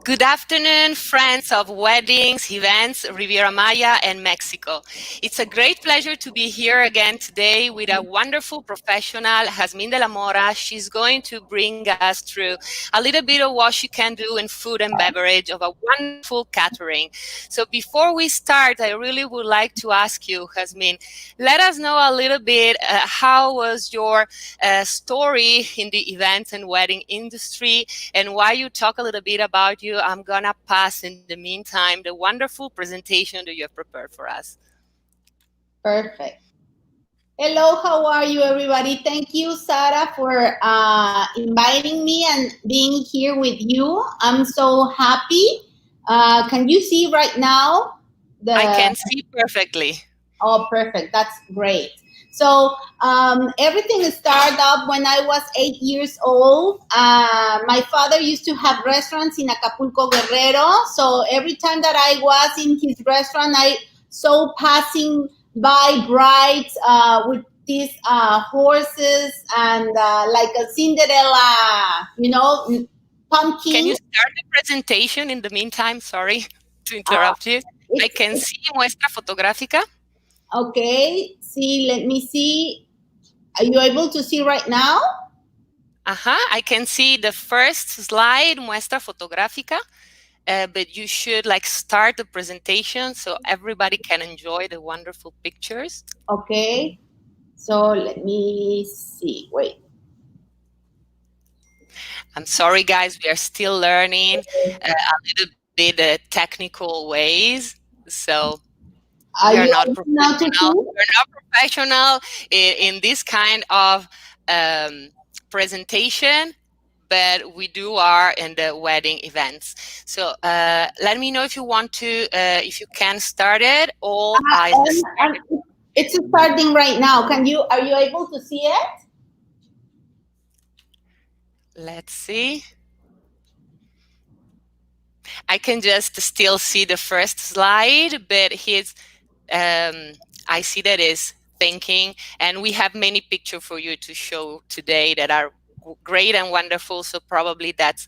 Good afternoon, friends of weddings, events, Riviera Maya, and Mexico. It's a great pleasure to be here again today with a wonderful professional, Yazmin de la Mora. She's going to bring us through a little bit of what she can do in food and beverage of a wonderful catering. So before we start, I really would like to ask you, Yazmin, let us know a little bit how was your story in the events and wedding industry, and while you talk a little bit about you, I'm going to pass in the meantime the wonderful presentation that you have prepared for us. Perfect. Hello, how are you, everybody? Thank you, Sarah, for inviting me and being here with you. I'm so happy. Can you see right now I the? can see perfectly. Oh, perfect. That's great. So everything started up when I was 8 years old. My father used to have restaurants in Acapulco, Guerrero. So every time that I was in his restaurant, I saw passing by brides with these horses and like a Cinderella, Can you pumpkin. start the presentation in the meantime? Sorry to Uh, interrupt you. I can it's see muestra fotográfica. okay. See, let me see. Are you able to see right now? I can see the first slide, muestra fotográfica. But you should start the presentation so everybody can enjoy the wonderful pictures. Okay, so let me see. Wait. I'm sorry, guys, we are still learning a little bit technical ways. So we Are are you not able now to professional. see? We're not professional in this kind of presentation, but we do are in the wedding events. So let me know if you want to, if you can start it, or I start it. It's starting right now. Are you able to see it? Let's see. I can just still see the first slide, but I see that is thinking, and we have many pictures for you to show today that are great and wonderful. So probably that's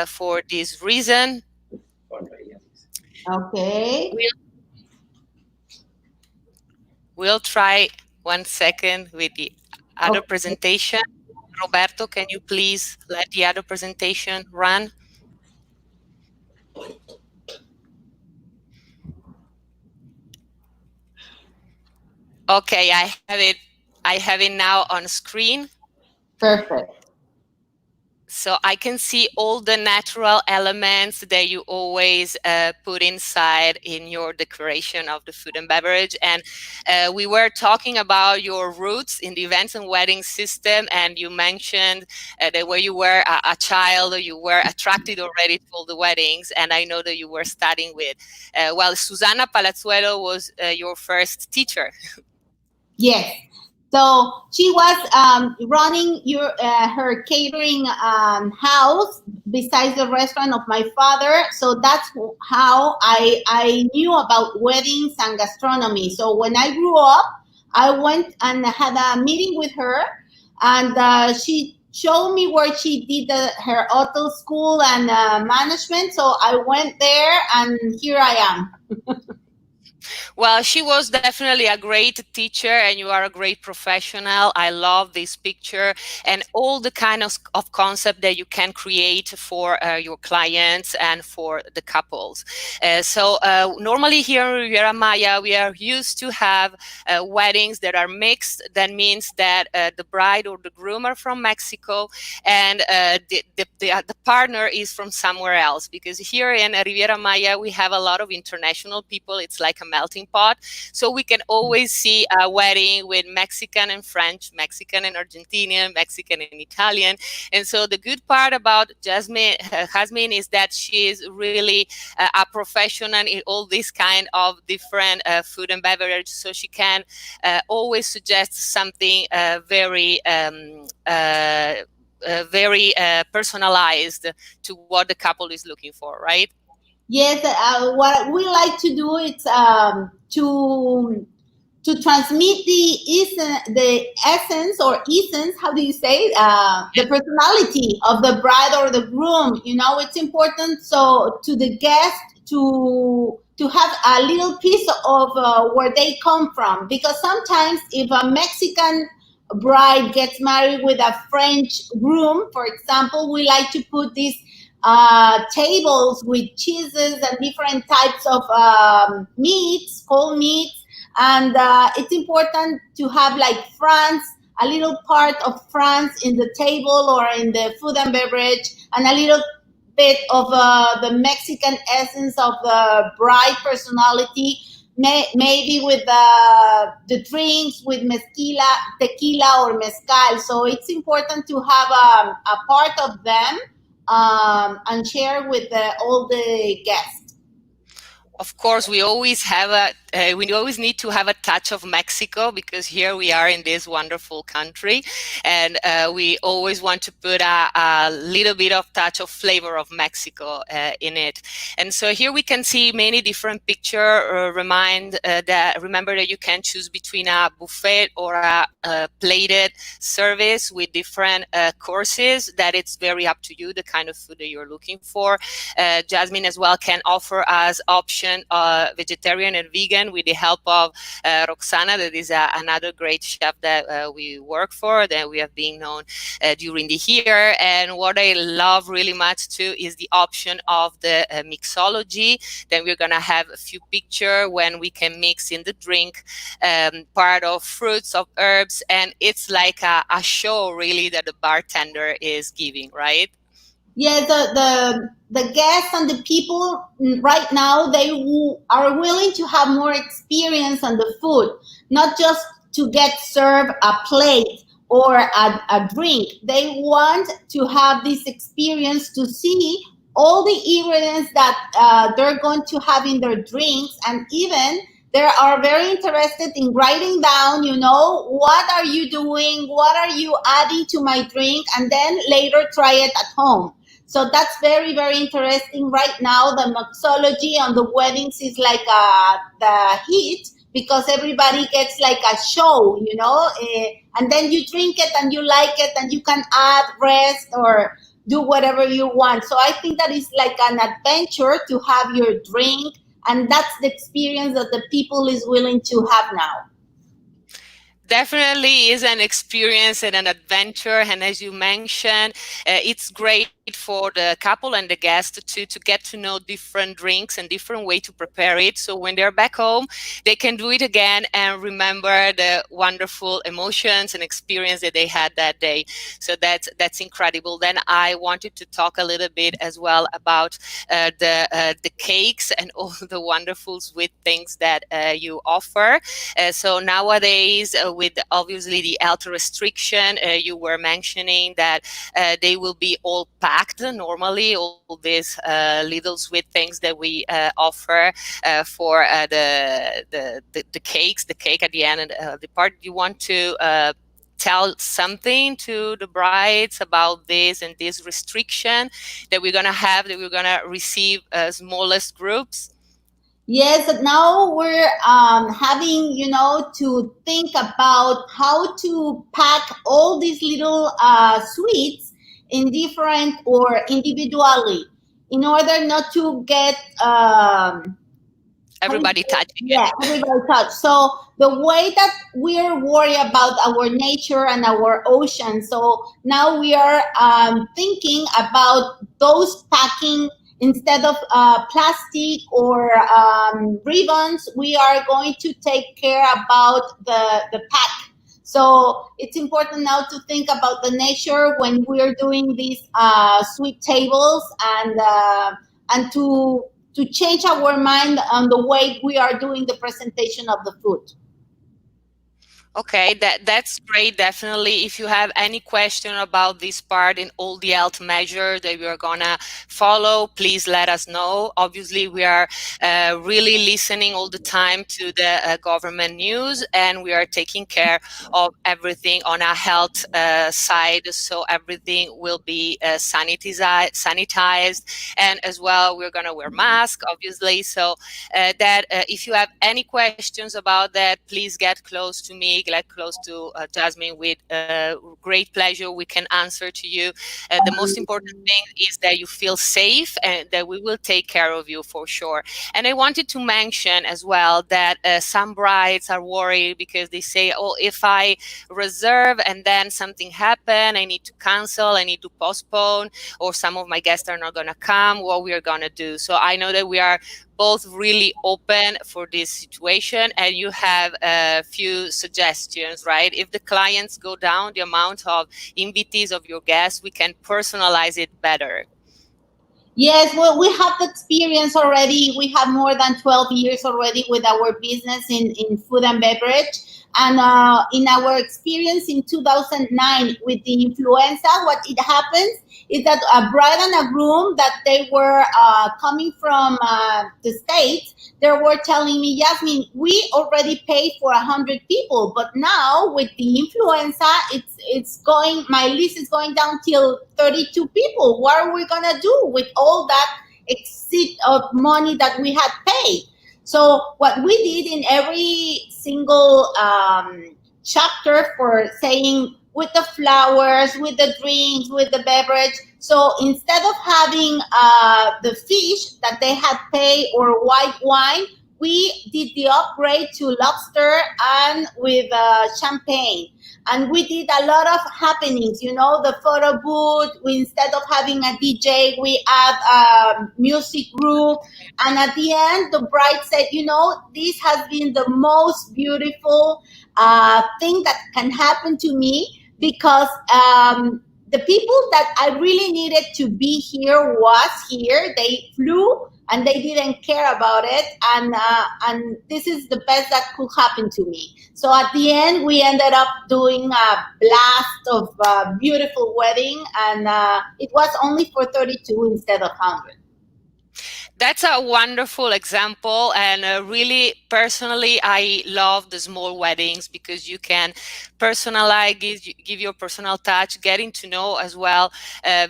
for this reason. Okay. We'll, we'll try 1 second with the other Okay. presentation. Roberto, can you please let the other presentation run? Okay, I have it. I have it now on screen. Perfect. So I can see all the natural elements that you always put inside in your decoration of the food and beverage. And we were talking about your roots in the events and weddings system. And you mentioned that when you were a child, you were attracted already to all the weddings. And I know that you were studying with, Susana Palazuelo was your first teacher. Yes. So she was running her catering house besides the restaurant of my father. So that's how I knew about weddings and gastronomy. So when I grew up, I went and had a meeting with her, and she showed me where she did her hotel school and management. So I went there, and here I am. Well, she was definitely a great teacher, and you are a great professional. I love this picture and all the kind of concept that you can create for your clients and for the couples. So normally here in Riviera Maya, we are used to have weddings that are mixed. That means that the bride or the groom are from Mexico, and the partner is from somewhere else. Because here in Riviera Maya, we have a lot of international people. It's like a melting pot. So we can always see a wedding with Mexican and French, Mexican and Argentinian, Mexican and Italian. And so the good part about Jasmine is that she is really a professional in all these kind of different food and beverage. So she can always suggest something very personalized to what the couple is looking for, right? Yes, what we like to do is to transmit the essence or essence, how do you say, the personality of the bride or the groom. It's important so to the guest to have a little piece of where they come from, because sometimes if a Mexican bride gets married with a French groom, for example, we like to put these tables with cheeses and different types of meats, whole meats, and it's important to have like France, a little part of France in the table or in the food and beverage, and a little bit of the Mexican essence of the bride personality, maybe with the drinks with mezquila, tequila, or mezcal. So it's important to have a part of them and share with all the guests. Of course, we always need to have a touch of Mexico, because here we are in this wonderful country, and we always want to put a little bit of touch of flavor of Mexico in it. And so here we can see many different pictures. Remember that you can choose between a buffet or a plated service with different courses. That it's very up to you, the kind of food that you're looking for. Yazmin as well can offer us option vegetarian and vegan with the help of Roxana, that is another great chef that we work for, that we have been known during the year. And what I love really much too is the option of the mixology. Then we're gonna have a few pictures when we can mix in the drink part of fruits, of herbs, and it's like a show really that the bartender is giving, right? Yeah, the guests and the people right now, they are willing to have more experience on the food, not just to get served a plate or a drink. They want to have this experience to see all the ingredients that they're going to have in their drinks, and even they are very interested in writing down, what are you doing, what are you adding to my drink, and then later try it at home. So that's very, very interesting right now. The mixology on the weddings is like the heat, because everybody gets like a show, and then you drink it and you like it and you can add rest or do whatever you want. So I think that is like an adventure to have your drink, and that's the experience that the people is willing to have now. Definitely is an experience and an adventure, and as you mentioned, it's great for the couple and the guest to get to know different drinks and different way to prepare it, so when they're back home they can do it again and remember the wonderful emotions and experience that they had that day. So that's incredible. Then I wanted to talk a little bit as well about the cakes and all the wonderful sweet things that you offer. So nowadays, with obviously the health restriction, you were mentioning that they will be all packed normally, all these little sweet things that we offer for the cakes, the cake at the end, and the part you want to tell something to the brides about this and this restriction that we're going to have, that we're going to receive smallest groups? Yes, but now we're having, to think about how to pack all these little sweets in different or individually, in order not to get Everybody touching it. yeah, everybody touch. So the way that we're worried about our nature and our ocean, so now we are thinking about those packing. Instead of plastic or ribbons, we are going to take care about the pack. So it's important now to think about the nature when we're doing these sweet tables, and to change our mind on the way we are doing the presentation of the food. Okay, that's great. Definitely. If you have any question about this part in all the health measure that we are gonna follow, please let us know. Obviously, we are really listening all the time to the government news, and we are taking care of everything on our health side. So everything will be sanitized, and as well, we're gonna wear masks, obviously. So that if you have any questions about that, please get close to me, get close to Yazmin. With great pleasure, we can answer to you. The most important thing is that you feel safe and that we will take care of you for sure. And I wanted to mention as well that some brides are worried because they say, oh, if I reserve and then something happen, I need to cancel, I need to postpone, or some of my guests are not going to come, what we are going to do. So I know that we are both really open for this situation, and you have a few suggestions, right? If the clients go down the amount of invitees of your guests, we can personalize it better. Yes, well, we have the experience already. We have more than 12 years already with our business in food and beverage. And in our experience in 2009 with the influenza, what it happens is that a bride and a groom that they were coming from the States, they were telling me, Yasmin, we already paid for 100 people, but now with the influenza, it's going. My list is going down till 32 people. What are we gonna do with all that exit of money that we had paid? So what we did in every single chapter for saying with the flowers, with the drinks, with the beverage. So instead of having the fish that they had paid or white wine, we did the upgrade to lobster and with champagne. And we did a lot of happenings, you know, the photo booth. We, instead of having a DJ, we add a music group. And at the end, the bride said, you know, this has been the most beautiful thing that can happen to me because the people that I really needed to be here was here. They flew and they didn't care about it, and this is the best that could happen to me. So at the end, we ended up doing a blast of beautiful wedding, and it was only for 32 instead of 100. That's a wonderful example, and really personally, I love the small weddings because you can personalize, give your personal touch, getting to know as well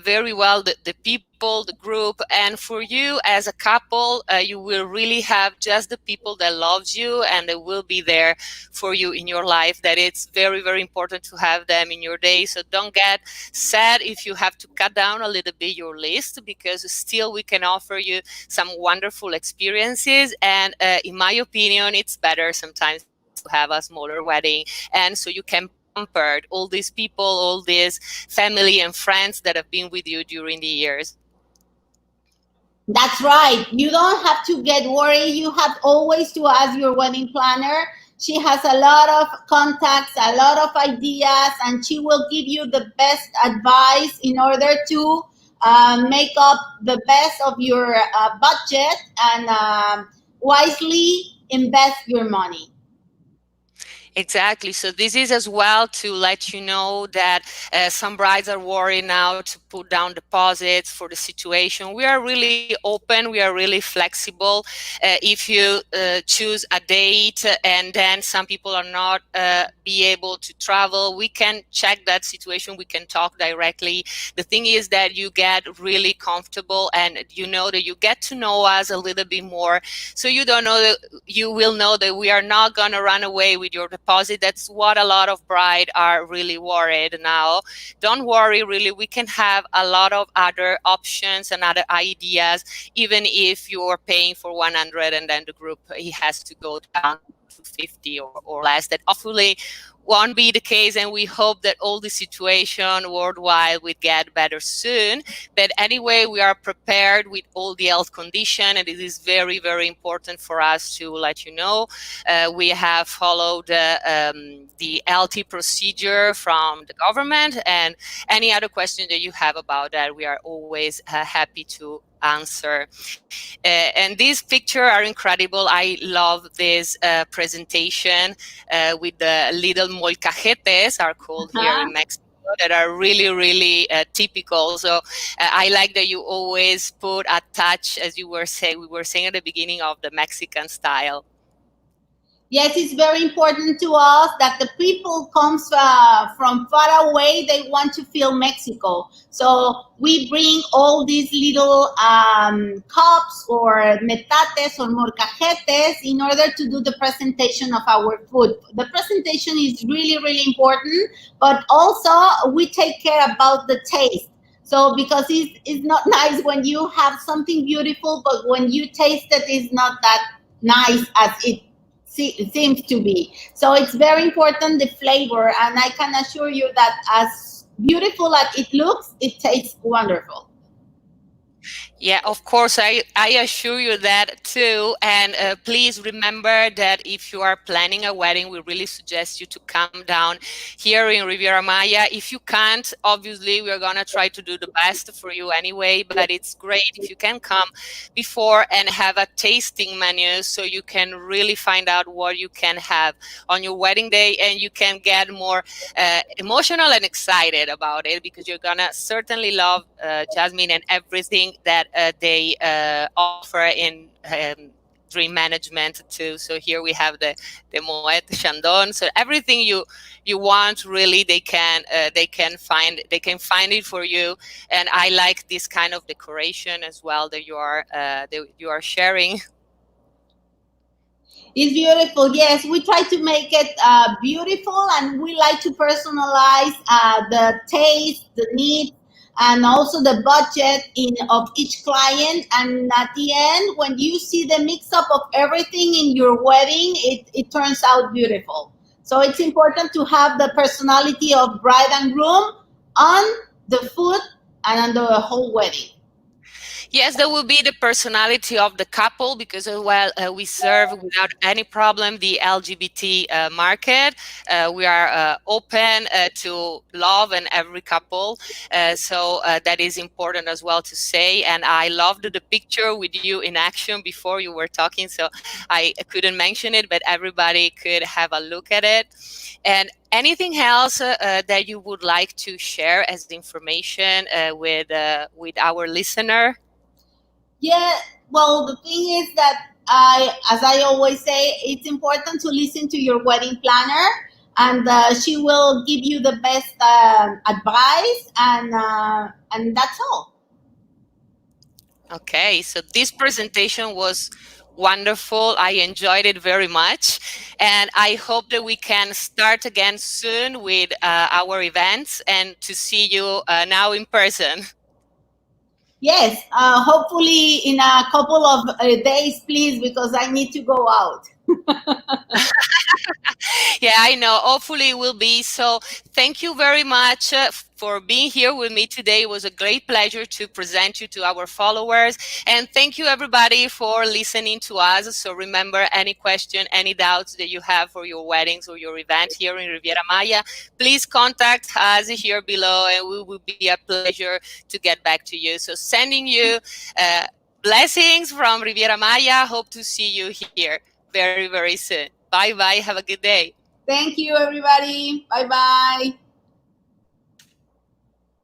very well the people, the group, and for you as a couple, you will really have just the people that loves you and they will be there for you in your life. That it's very, very important to have them in your day. So don't get sad if you have to cut down a little bit your list, because still we can offer you some wonderful experiences. And in my opinion, it's better sometimes to have a smaller wedding, and so you can pamper all these people, all these family and friends that have been with you during the years. That's right. You don't have to get worried. You have always to ask your wedding planner. She has a lot of contacts, a lot of ideas, and she will give you the best advice in order to make up the best of your budget and wisely invest your money. Exactly. So this is as well to let you know that some brides are worried now to put down deposits for the situation. We are really open. We are really flexible. If you choose a date and then some people are not be able to travel, we can check that situation. We can talk directly. The thing is that you get really comfortable and you know that you get to know us a little bit more. So you don't know that you will know that we are not going to run away with your deposit. That's what a lot of brides are really worried now. Don't worry, really, we can have a lot of other options and other ideas, even if you're paying for 100 and then the group he has to go down to 50 or less. That hopefully won't be the case, and we hope that all the situation worldwide will get better soon. But anyway, we are prepared with all the health condition, and it is very, very important for us to let you know. We have followed the healthy procedure from the government, and any other question that you have about that, we are always happy to answer. And these pictures are incredible. I love this presentation with the little molcajetes, are called here Uh-huh. in Mexico, that are really, really typical. So I like that you always put a touch, as we were saying at the beginning, of the Mexican style. Yes, it's very important to us that the people comes from far away. They want to feel Mexico, so we bring all these little cups or metates or morcajetes in order to do the presentation of our food. The presentation is really, really important, but also we take care about the taste. So because it's not nice when you have something beautiful, but when you taste it, it's not that nice as it seems to be. So it's very important the flavor, and I can assure you that as beautiful as it looks, it tastes wonderful. Yeah, of course, I assure you that too. And please remember that if you are planning a wedding, we really suggest you to come down here in Riviera Maya. If you can't, obviously, we're going to try to do the best for you anyway. But it's great if you can come before and have a tasting menu so you can really find out what you can have on your wedding day, and you can get more emotional and excited about it, because you're going to certainly love Yazmin and everything that they offer in dream management too. So here we have the Moet Chandon. So everything you want, really, they can find it for you. And I like this kind of decoration as well that you are sharing. It's beautiful. Yes, we try to make it beautiful, and we like to personalize the taste, the need, and also the budget in of each client. And at the end, when you see the mix up of everything in your wedding, it turns out beautiful. So it's important to have the personality of bride and groom on the food and on the whole wedding. Yes, that will be the personality of the couple, because well, we serve without any problem the LGBT market. We are open to love and every couple. So that is important as well to say. And I loved the picture with you in action before you were talking. So I couldn't mention it, but everybody could have a look at it. And anything else that you would like to share as information with our listener? Yeah, well, the thing is that as I always say, it's important to listen to your wedding planner, and she will give you the best advice, and that's all. Okay, so this presentation was wonderful. I enjoyed it very much. And I hope that we can start again soon with our events and to see you now in person. Yes, hopefully in a couple of days, please, because I need to go out. Yeah, I know. Hopefully it will be. So thank you very much for being here with me today. It was a great pleasure to present you to our followers. And thank you everybody for listening to us. So remember, any question, any doubts that you have for your weddings or your event here in Riviera Maya, please contact us here below, and we will be a pleasure to get back to you. So sending you uh, blessings from Riviera Maya. Hope to see you here very, very soon. Bye bye. Have a good day. Thank you, everybody. Bye bye.